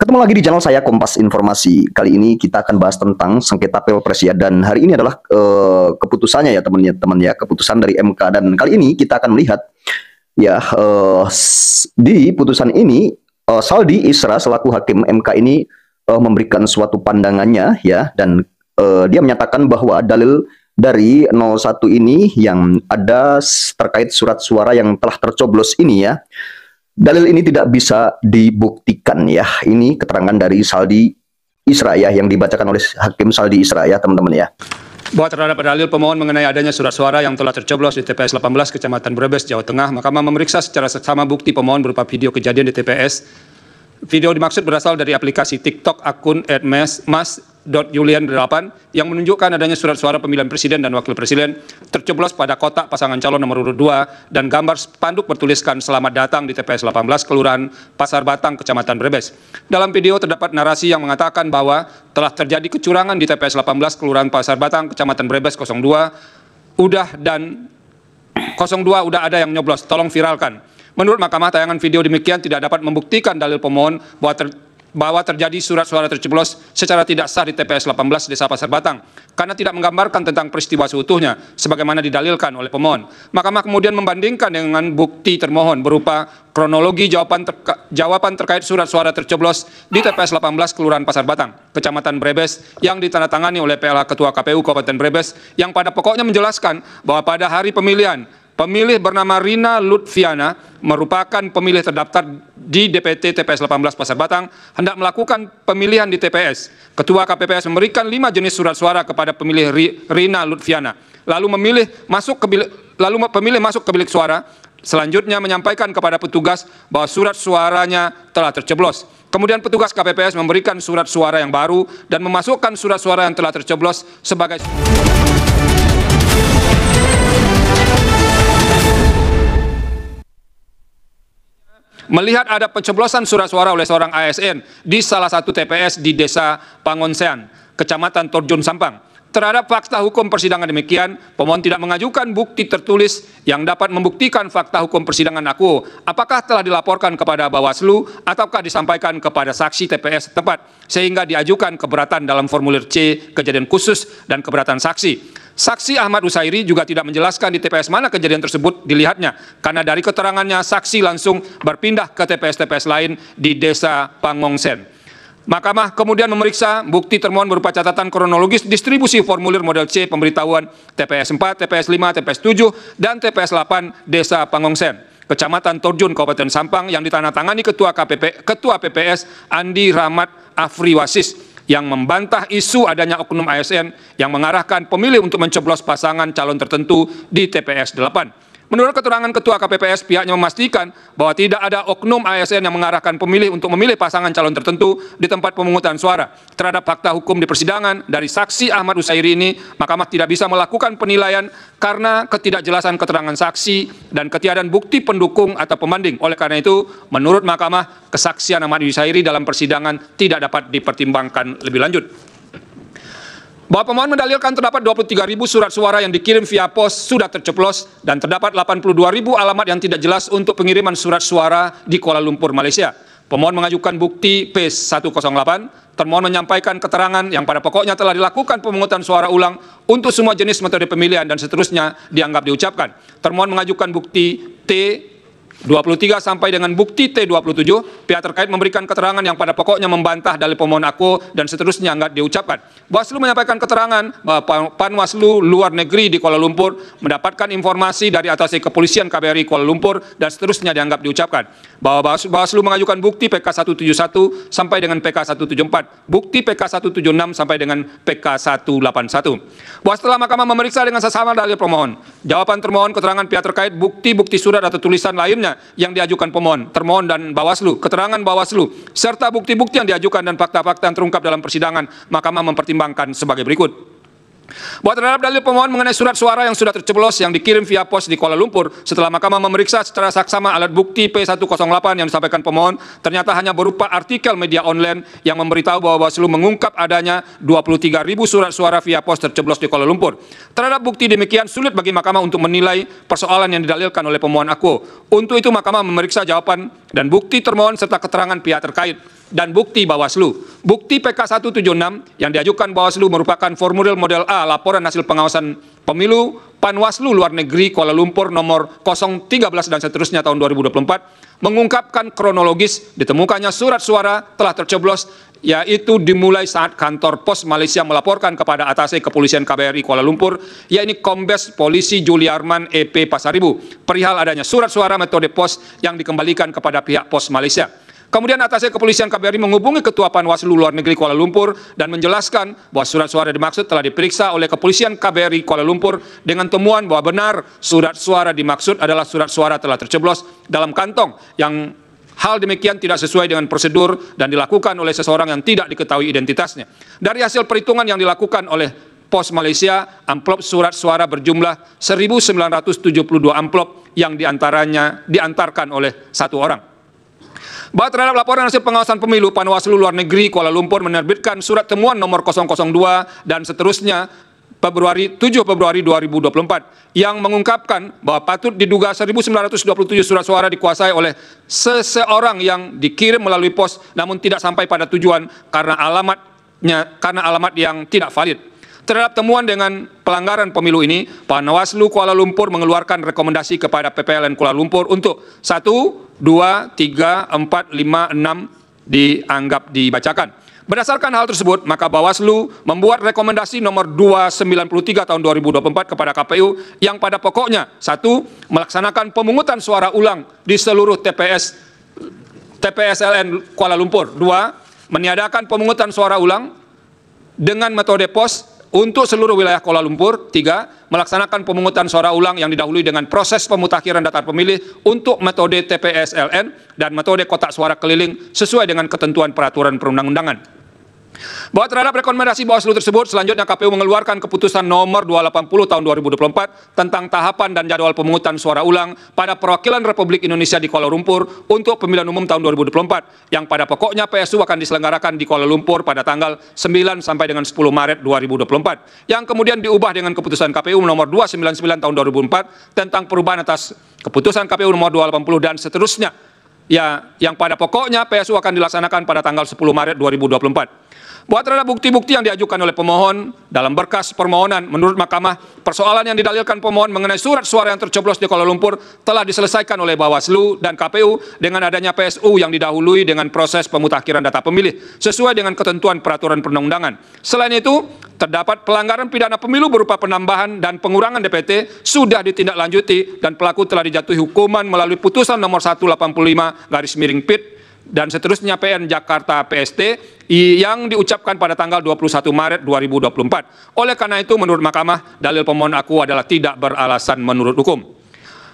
Ketemu lagi di channel saya Kompas Informasi. Kali ini kita akan bahas tentang sengketa Pilpres ya, dan hari ini adalah keputusannya ya teman-teman ya, keputusan dari MK. Dan kali ini kita akan melihat ya di putusan ini Saldi Isra selaku hakim MK ini memberikan suatu pandangannya ya, dan dia menyatakan bahwa dalil dari 01 ini yang ada terkait surat suara yang telah tercoblos ini ya, dalil ini tidak bisa dibuktikan ya. Ini keterangan dari Saldi Isra ya, yang dibacakan oleh Hakim Saldi Isra ya teman-teman ya. Bahwa terhadap dalil pemohon mengenai adanya surat suara yang telah tercoblos di TPS 18 Kecamatan Brebes, Jawa Tengah, Mahkamah memeriksa secara seksama bukti pemohon berupa video kejadian di TPS. Video dimaksud berasal dari aplikasi TikTok akun @mas.julian8 yang menunjukkan adanya surat suara pemilihan presiden dan wakil presiden tercoblos pada kotak pasangan calon nomor urut 2 dan gambar spanduk bertuliskan "Selamat datang" di TPS 18 Kelurahan Pasar Batang, Kecamatan Brebes. Dalam video terdapat narasi yang mengatakan bahwa telah terjadi kecurangan di TPS 18 Kelurahan Pasar Batang, Kecamatan Brebes 02 udah ada yang nyoblos, tolong viralkan. Menurut Mahkamah, tayangan video demikian tidak dapat membuktikan dalil pemohon bahwa terjadi surat suara tercoblos secara tidak sah di TPS 18 Desa Pasar Batang, karena tidak menggambarkan tentang peristiwa seutuhnya, sebagaimana didalilkan oleh pemohon. Mahkamah kemudian membandingkan dengan bukti termohon berupa kronologi jawaban terkait surat suara tercoblos di TPS 18 Kelurahan Pasar Batang, Kecamatan Brebes, yang ditandatangani oleh PLH Ketua KPU Kabupaten Brebes, yang pada pokoknya menjelaskan bahwa pada hari pemilihan, pemilih bernama Rina Lutfiana merupakan pemilih terdaftar di DPT TPS 18 Pasar Batang hendak melakukan pemilihan di TPS. Ketua KPPS memberikan 5 jenis surat suara kepada pemilih Rina Lutfiana. Lalu pemilih masuk ke bilik suara. Selanjutnya menyampaikan kepada petugas bahwa surat suaranya telah tercoblos. Kemudian petugas KPPS memberikan surat suara yang baru dan memasukkan surat suara yang telah tercoblos sebagai melihat ada pencoblosan surat suara oleh seorang ASN di salah satu TPS di Desa Pangonsean, Kecamatan Torjun Sampang. Terhadap fakta hukum persidangan demikian, pemohon tidak mengajukan bukti tertulis yang dapat membuktikan fakta hukum persidangan akuo, apakah telah dilaporkan kepada Bawaslu ataukah disampaikan kepada saksi TPS setempat, sehingga diajukan keberatan dalam formulir C kejadian khusus dan keberatan saksi. Saksi Ahmad Usairi juga tidak menjelaskan di TPS mana kejadian tersebut dilihatnya, karena dari keterangannya saksi langsung berpindah ke TPS-TPS lain di Desa Pangongsen. Mahkamah kemudian memeriksa bukti termohon berupa catatan kronologis distribusi formulir model C pemberitahuan TPS 4, TPS 5, TPS 7, dan TPS 8 Desa Pangongsen, Kecamatan Torjun, Kabupaten Sampang, yang ditandatangani Ketua PPS Andi Rahmat Afriwasis, yang membantah isu adanya oknum ASN yang mengarahkan pemilih untuk mencoblos pasangan calon tertentu di TPS 8. Menurut keterangan Ketua KPPS, pihaknya memastikan bahwa tidak ada oknum ASN yang mengarahkan pemilih untuk memilih pasangan calon tertentu di tempat pemungutan suara. Terhadap fakta hukum di persidangan dari saksi Ahmad Usairi ini, Mahkamah tidak bisa melakukan penilaian karena ketidakjelasan keterangan saksi dan ketiadaan bukti pendukung atau pembanding. Oleh karena itu, menurut Mahkamah, kesaksian Ahmad Usairi dalam persidangan tidak dapat dipertimbangkan lebih lanjut. Bahwa pemohon mendalilkan terdapat 23.000 surat suara yang dikirim via pos sudah tercoblos dan terdapat 82.000 alamat yang tidak jelas untuk pengiriman surat suara di Kuala Lumpur, Malaysia. Pemohon mengajukan bukti P108. Termohon menyampaikan keterangan yang pada pokoknya telah dilakukan pemungutan suara ulang untuk semua jenis metode pemilihan dan seterusnya dianggap diucapkan. Termohon mengajukan bukti T23 sampai dengan bukti T27, pihak terkait memberikan keterangan yang pada pokoknya membantah dalil pemohon akuo dan seterusnya enggak diucapkan. Bawaslu menyampaikan keterangan bahwa Panwaslu luar negeri di Kuala Lumpur mendapatkan informasi dari atase kepolisian KBRI Kuala Lumpur dan seterusnya dianggap diucapkan. Bahwa Bawaslu mengajukan bukti PK171 sampai dengan PK174, bukti PK176 sampai dengan PK181. Bahwa setelah Mahkamah memeriksa dengan sesama dalil pemohon, jawaban termohon, keterangan pihak terkait, bukti-bukti surat atau tulisan lainnya yang diajukan pemohon, termohon dan Bawaslu, keterangan Bawaslu, serta bukti-bukti yang diajukan dan fakta-fakta yang terungkap dalam persidangan, Mahkamah mempertimbangkan sebagai berikut. Bahwa terhadap dalil pemohon mengenai surat suara yang sudah tercoblos yang dikirim via pos di Kuala Lumpur, setelah Mahkamah memeriksa secara saksama alat bukti P108 yang disampaikan pemohon, ternyata hanya berupa artikel media online yang memberitahu bahwa Bawaslu mengungkap adanya 23.000 surat suara via pos tercoblos di Kuala Lumpur. Terhadap bukti demikian, sulit bagi Mahkamah untuk menilai persoalan yang didalilkan oleh pemohon akuo. Untuk itu Mahkamah memeriksa jawaban dan bukti termohon serta keterangan pihak terkait. dan bukti Bawaslu. Bukti PK 176 yang diajukan Bawaslu merupakan formulir model A laporan hasil pengawasan pemilu Panwaslu Luar Negeri Kuala Lumpur nomor 013 dan seterusnya tahun 2024 mengungkapkan kronologis ditemukannya surat suara telah tercoblos, yaitu dimulai saat kantor pos Malaysia melaporkan kepada atase Kepolisian KBRI Kuala Lumpur, yakni Kombes Polisi Juliarman EP Pasaribu, perihal adanya surat suara metode pos yang dikembalikan kepada pihak pos Malaysia. Kemudian atase Kepolisian KBRI menghubungi Ketua Panwaslu Luar Negeri Kuala Lumpur dan menjelaskan bahwa surat suara dimaksud telah diperiksa oleh Kepolisian KBRI Kuala Lumpur dengan temuan bahwa benar surat suara dimaksud adalah surat suara telah tercoblos dalam kantong yang hal demikian tidak sesuai dengan prosedur dan dilakukan oleh seseorang yang tidak diketahui identitasnya. Dari hasil perhitungan yang dilakukan oleh Pos Malaysia, amplop surat suara berjumlah 1.972 amplop yang diantarkan oleh satu orang. Bahwa terhadap laporan hasil pengawasan pemilu, Panwaslu Luar Negeri Kuala Lumpur menerbitkan surat temuan nomor 002 dan seterusnya 7 Februari 2024 yang mengungkapkan bahwa patut diduga 1.927 surat suara dikuasai oleh seseorang yang dikirim melalui pos namun tidak sampai pada tujuan karena alamat yang tidak valid. Terhadap temuan dengan pelanggaran pemilu ini, Panwaslu Kuala Lumpur mengeluarkan rekomendasi kepada PPLN Kuala Lumpur untuk 1, 2, 3, 4, 5, 6 dianggap dibacakan. Berdasarkan hal tersebut, maka Bawaslu membuat rekomendasi nomor 293 tahun 2024 kepada KPU yang pada pokoknya 1. Melaksanakan pemungutan suara ulang di seluruh TPSLN Kuala Lumpur. 2. Meniadakan pemungutan suara ulang dengan metode pos untuk seluruh wilayah Kuala Lumpur. 3. Melaksanakan pemungutan suara ulang yang didahului dengan proses pemutakhiran daftar pemilih untuk metode TPSLN dan metode kotak suara keliling sesuai dengan ketentuan peraturan perundang-undangan. Bahwa terhadap rekomendasi Bawaslu tersebut, selanjutnya KPU mengeluarkan keputusan nomor 280 tahun 2024 tentang tahapan dan jadwal pemungutan suara ulang pada perwakilan Republik Indonesia di Kuala Lumpur untuk pemilihan umum tahun 2024 yang pada pokoknya PSU akan diselenggarakan di Kuala Lumpur pada tanggal 9 sampai dengan 10 Maret 2024 yang kemudian diubah dengan keputusan KPU nomor 299 tahun 2004 tentang perubahan atas keputusan KPU nomor 280 dan seterusnya yang pada pokoknya PSU akan dilaksanakan pada tanggal 10 Maret 2024. Bahwa terhadap bukti-bukti yang diajukan oleh pemohon dalam berkas permohonan, menurut Mahkamah, persoalan yang didalilkan pemohon mengenai surat suara yang tercoblos di Kuala Lumpur telah diselesaikan oleh Bawaslu dan KPU dengan adanya PSU yang didahului dengan proses pemutakhiran data pemilih sesuai dengan ketentuan peraturan perundang-undangan. Selain itu, terdapat pelanggaran pidana pemilu berupa penambahan dan pengurangan DPT sudah ditindaklanjuti dan pelaku telah dijatuhi hukuman melalui putusan nomor 185/PIT dan seterusnya PN Jakarta PST yang diucapkan pada tanggal 21 Maret 2024. Oleh karena itu, menurut Mahkamah, dalil pemohon aku adalah tidak beralasan menurut hukum.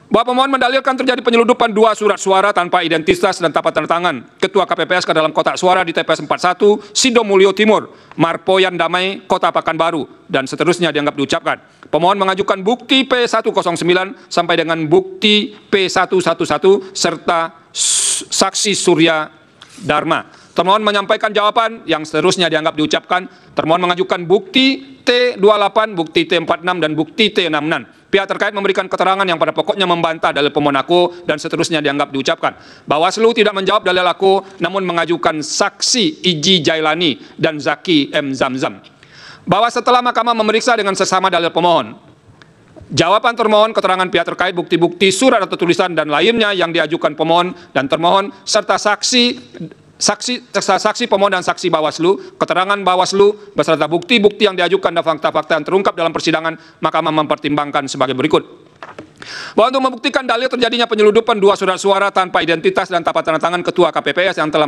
Bahwa pemohon mendalilkan terjadi penyeludupan 2 surat suara tanpa identitas dan tanpa tanda tangan Ketua KPPS ke dalam kotak suara di TPS 41 Sidomulyo Timur, Marpoyan Damai, Kota Pekanbaru, dan seterusnya dianggap diucapkan. Pemohon mengajukan bukti P109 sampai dengan bukti P111 serta saksi Surya Dharma. Termohon menyampaikan jawaban yang seterusnya dianggap diucapkan. Termohon mengajukan bukti T28, bukti T46, dan bukti T66. Pihak terkait memberikan keterangan yang pada pokoknya membantah dalil pemohon aku dan seterusnya dianggap diucapkan. Bawaslu tidak menjawab dalil aku, namun mengajukan saksi Iji Jailani dan Zaki M. Zamzam. Bahwa setelah Mahkamah memeriksa dengan sesama dalil pemohon, jawaban termohon, keterangan pihak terkait, bukti-bukti, surat atau tulisan dan lainnya yang diajukan pemohon dan termohon serta saksi pemohon dan saksi Bawaslu, keterangan Bawaslu beserta bukti-bukti yang diajukan dan fakta-fakta yang terungkap dalam persidangan, Mahkamah mempertimbangkan sebagai berikut. Bahwa untuk membuktikan dalil terjadinya penyeludupan 2 surat suara tanpa identitas dan tanpa tanda tangan Ketua KPPS yang telah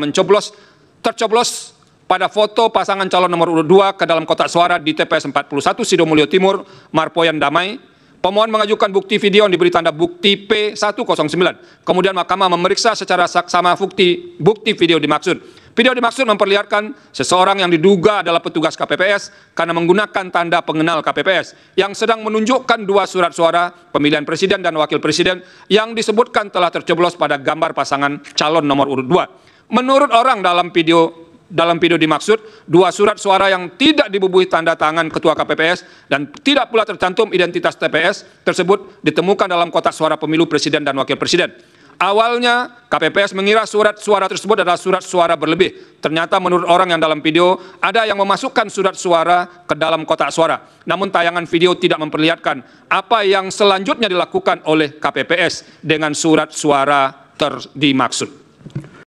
tercoblos pada foto pasangan calon nomor urut 2 ke dalam kotak suara di TPS 41 Sidomulyo Timur, Marpoyan Damai, pemohon mengajukan bukti video yang diberi tanda bukti P109. Kemudian Mahkamah memeriksa secara saksama bukti video dimaksud. Video dimaksud memperlihatkan seseorang yang diduga adalah petugas KPPS karena menggunakan tanda pengenal KPPS yang sedang menunjukkan 2 surat suara pemilihan presiden dan wakil presiden yang disebutkan telah tercoblos pada gambar pasangan calon nomor urut 2. Menurut orang dalam video dimaksud, 2 surat suara yang tidak dibubuhi tanda tangan Ketua KPPS dan tidak pula tercantum identitas TPS tersebut ditemukan dalam kotak suara pemilu presiden dan wakil presiden. Awalnya KPPS mengira surat suara tersebut adalah surat suara berlebih. Ternyata menurut orang yang dalam video, ada yang memasukkan surat suara ke dalam kotak suara. Namun tayangan video tidak memperlihatkan apa yang selanjutnya dilakukan oleh KPPS dengan surat suara dimaksud.